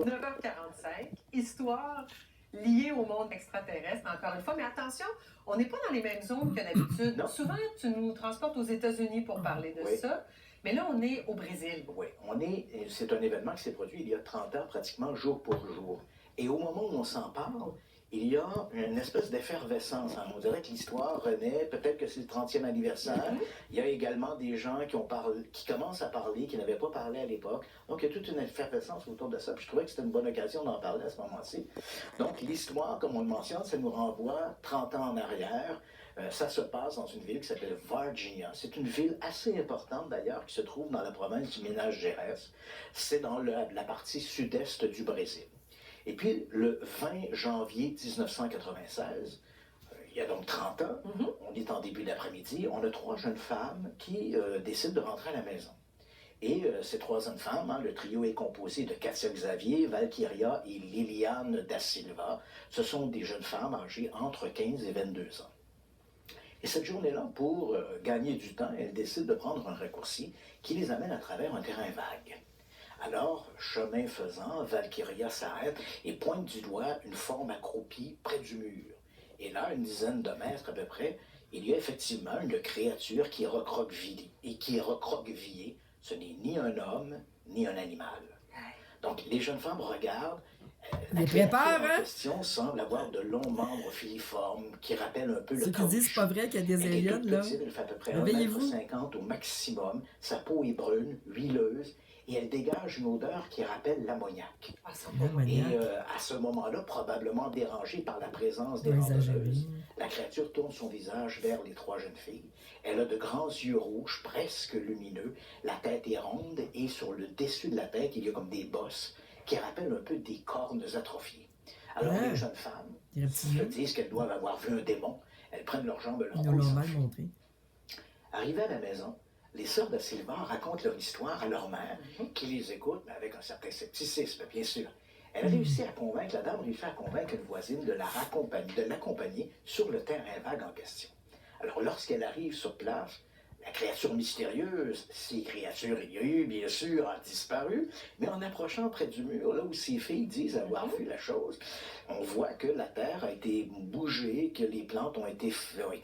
9h45, histoire liée au monde extraterrestre, encore une fois. Mais attention, on n'est pas dans les mêmes zones que d'habitude. Non. Souvent, tu nous transportes aux États-Unis pour parler de Oui. ça. Mais là, on est au Brésil. Oui, c'est un événement qui s'est produit il y a 30 ans, pratiquement jour pour jour. Et au moment où on s'en parle, il y a une espèce d'effervescence. On dirait que l'histoire renaît, peut-être que c'est le 30e anniversaire. Il y a également des gens qui commencent à parler, qui n'avaient pas parlé à l'époque. Donc, il y a toute une effervescence autour de ça. Puis je trouvais que c'était une bonne occasion d'en parler à ce moment-ci. Donc, l'histoire, comme on le mentionne, ça nous renvoie 30 ans en arrière. Ça se passe dans une ville qui s'appelle Varginha. C'est une ville assez importante d'ailleurs qui se trouve dans la province du Minas Gerais. C'est dans la partie sud-est du Brésil. Et puis le 20 janvier 1996, il y a donc 30 ans, on est en début d'après-midi, on a 3 jeunes femmes qui décident de rentrer à la maison. Et ces 3 jeunes femmes, le trio est composé de Katia Xavier, Valkyria et Liliane da Silva. Ce sont des jeunes femmes âgées entre 15 et 22 ans. Et cette journée-là, pour gagner du temps, elles décident de prendre un raccourci qui les amène à travers un terrain vague. Alors, chemin faisant, Valkyria s'arrête et pointe du doigt une forme accroupie près du mur. Et là, une dizaine de mètres à peu près, il y a effectivement une créature qui est recroquevillée. Et qui est recroquevillée, ce n'est ni un homme, ni un animal. Donc, les jeunes femmes regardent. La créature en question semble avoir de longs membres filiformes qui rappellent un peu le ceux qui disent c'est pas vrai qu'il y a des aliens, là. Elle fait à peu près 1,50 m au maximum. Sa peau est brune, huileuse, et elle dégage une odeur qui rappelle l'ammoniac. Et à ce moment-là, probablement dérangée par la présence des randonneuses, la créature tourne son visage vers les 3 jeunes filles. Elle a de grands yeux rouges, presque lumineux. La tête est ronde et sur le dessus de la tête, il y a comme des bosses qui rappellent un peu des cornes atrophiées. Alors les jeunes femmes se disent qu'elles doivent avoir vu un démon. Elles prennent leurs jambes longues. Arrivées à la maison, les sœurs da Silva racontent leur histoire à leur mère, qui les écoute, mais avec un certain scepticisme, bien sûr. Elle réussit à convaincre, la dame réussit à convaincre une voisine de l'accompagner sur le terrain vague en question. Alors lorsqu'elle arrive sur place, la créature mystérieuse, si créature il y a eu, bien sûr, a disparu, mais en approchant près du mur, là où ces filles disent avoir vu la chose, on voit que la terre a été bougée, que les plantes ont été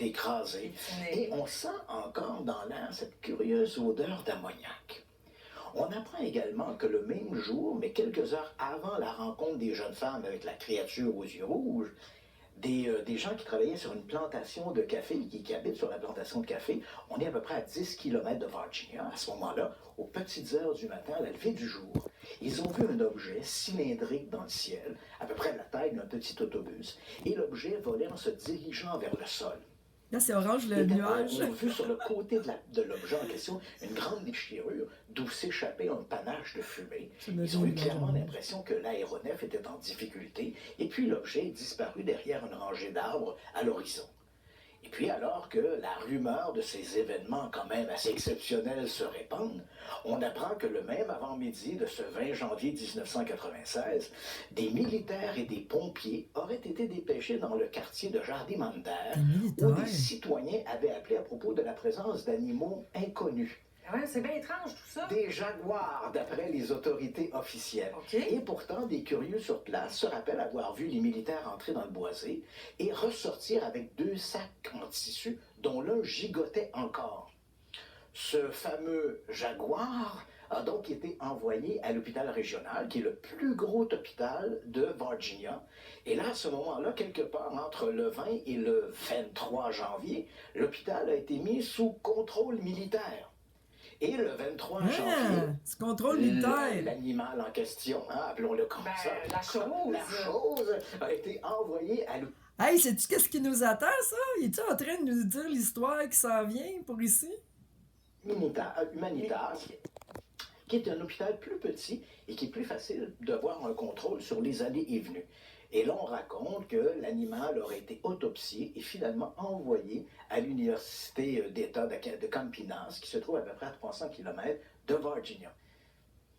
écrasées, et on sent encore dans l'air cette curieuse odeur d'ammoniac. On apprend également que le même jour, mais quelques heures avant la rencontre des jeunes femmes avec la créature aux yeux rouges, des gens qui travaillaient sur une plantation de café, qui habitent sur la plantation de café, on est à peu près à 10 km de Varginha. À ce moment-là, aux petites heures du matin, à la levée du jour, ils ont vu un objet cylindrique dans le ciel, à peu près la taille d'un petit autobus, et l'objet volait en se dirigeant vers le sol. Là, c'est orange le nuage. On a vu sur le côté de l'objet en question une grande déchirure d'où s'échappait un panache de fumée. Ils ont eu clairement l'impression que l'aéronef était en difficulté et puis l'objet est disparu derrière une rangée d'arbres à l'horizon. Et puis alors que la rumeur de ces événements quand même assez exceptionnels se répand, on apprend que le même avant-midi de ce 20 janvier 1996, des militaires et des pompiers auraient été dépêchés dans le quartier de Jardimander où des citoyens avaient appelé à propos de la présence d'animaux inconnus. Ouais, c'est bien étrange tout ça. Des jaguars, d'après les autorités officielles. Et pourtant, des curieux sur place se rappellent avoir vu les militaires entrer dans le boisé et ressortir avec 2 sacs en tissu, dont l'un gigotait encore. Ce fameux jaguar a donc été envoyé à l'hôpital régional, qui est le plus gros hôpital de Varginha. Et là, à ce moment-là, quelque part entre le 20 et le 23 janvier, l'hôpital a été mis sous contrôle militaire. Et le 23 janvier, ce contrôle militaire, l'animal en question, appelons-le comme ça, la chose a été envoyée à l'hôpital. Hey, sais-tu qu'est-ce qui nous attend, ça? Es-tu en train de nous dire l'histoire qui s'en vient pour ici? Humanitas, qui est un hôpital plus petit et qui est plus facile d'avoir un contrôle sur les allées et venues. Et là, on raconte que l'animal aurait été autopsié et finalement envoyé à l'université d'État de Campinas, qui se trouve à peu près à 300 km de Varginha.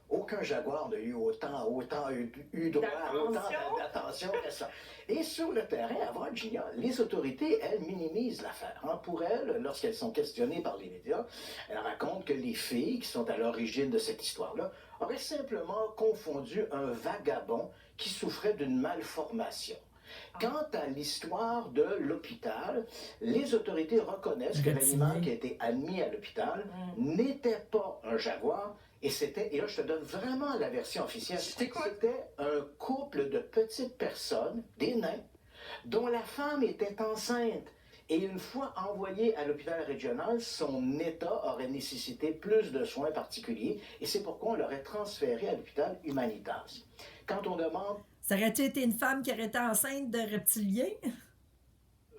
Aucun jaguar n'a eu autant eu droit à autant d'attention que ça. Et sur le terrain, à Varginha, les autorités, elles, minimisent l'affaire. Pour elles, lorsqu'elles sont questionnées par les médias, elles racontent que les filles qui sont à l'origine de cette histoire-là aurait simplement confondu un vagabond qui souffrait d'une malformation. Quant à l'histoire de l'hôpital, les autorités reconnaissent que l'animal qui a été admis à l'hôpital n'était pas un jaguar, et là je te donne vraiment la version officielle, c'était un couple de petites personnes, des nains, dont la femme était enceinte. Et une fois envoyée à l'hôpital régional, son état aurait nécessité plus de soins particuliers, et c'est pourquoi on l'aurait transféré à l'hôpital Humanitas. Quand on demande... Ça aurait-tu été une femme qui aurait été enceinte de reptiliens?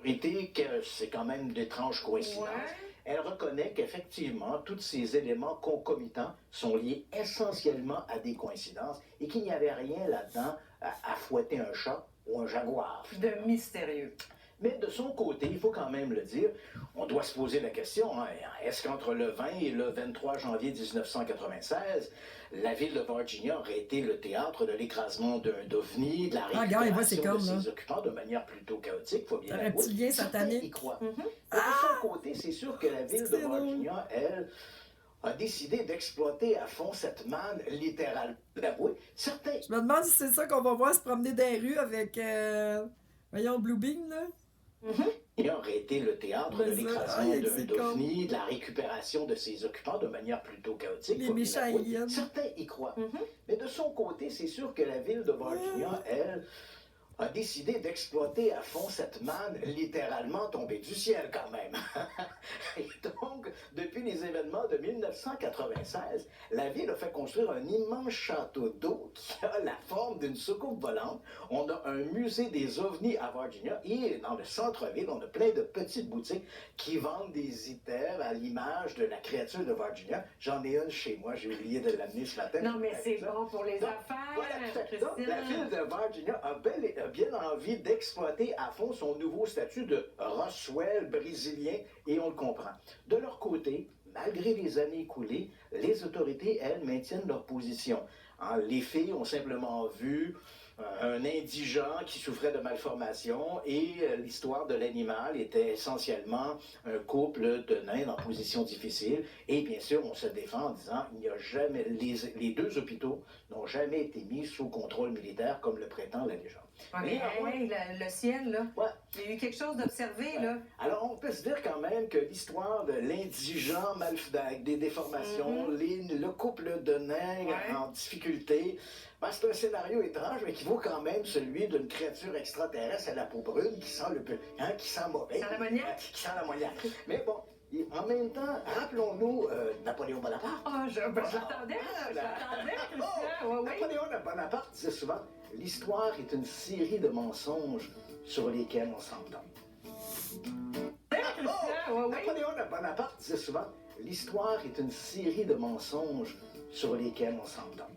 Que c'est quand même d'étranges coïncidences. Ouais. Elle reconnaît qu'effectivement, tous ces éléments concomitants sont liés essentiellement à des coïncidences et qu'il n'y avait rien là-dedans à fouetter un chat ou un jaguar. De mystérieux. Mais de son côté, il faut quand même le dire, on doit se poser la question, hein, est-ce qu'entre le 20 et le 23 janvier 1996, la ville de Virginia aurait été le théâtre de l'écrasement d'un ovni, de la récupération de ses occupants de manière plutôt chaotique, il faut bien l'avouer. Certains y croient. Mais de son côté, c'est sûr que la ville de Virginia, elle, a décidé d'exploiter à fond cette manne, littéralement. Certains... Je me demande si c'est ça qu'on va voir se promener dans les rues avec, voyons, Blue Beam, là. Il aurait été le théâtre de l'écrasement d'un ovni, de la récupération de ses occupants de manière plutôt chaotique. Les méchants aliens. Certains y croient. Mais de son côté, c'est sûr que la ville de Virginia, elle, a décidé d'exploiter à fond cette manne littéralement tombée du ciel quand même. Et donc, depuis les événements de 1996, la ville a fait construire un immense château d'eau qui a la forme d'une soucoupe volante. On a un musée des ovnis à Virginia et dans le centre-ville, on a plein de petites boutiques qui vendent des items à l'image de la créature de Virginia. J'en ai une chez moi, j'ai oublié de l'amener ce matin. Non, mais c'est bon pour les affaires. Voilà, donc, la ville de Virginia a bien envie d'exploiter à fond son nouveau statut de Roswell brésilien, et on le comprend. De leur côté, malgré les années écoulées, les autorités, elles, maintiennent leur position. Les filles ont simplement vu un indigent qui souffrait de malformation et l'histoire de l'animal était essentiellement un couple de nains en position difficile. Et bien sûr, on se défend en disant il n'y a jamais, les deux hôpitaux n'ont jamais été mis sous contrôle militaire comme le prétend la légende. Ouais, mais le ciel, là, il y a eu quelque chose d'observé, là. Alors, on peut se dire quand même que l'histoire de l'indigent avec des déformations, le couple de nains en difficulté, c'est un scénario étrange, mais qui vaut quand même celui d'une créature extraterrestre à la peau brune qui sent qui sent mauvais. Qui sent l'ammoniaque. Qui sent l'ammoniaque. Mais bon, en même temps, rappelons-nous Napoléon Bonaparte. J'attendais, Christian. Napoléon Bonaparte disait souvent « L'histoire est une série de mensonges sur lesquels on s'entend. » Napoléon Bonaparte disait souvent « L'histoire est une série de mensonges sur lesquels on s'entend. »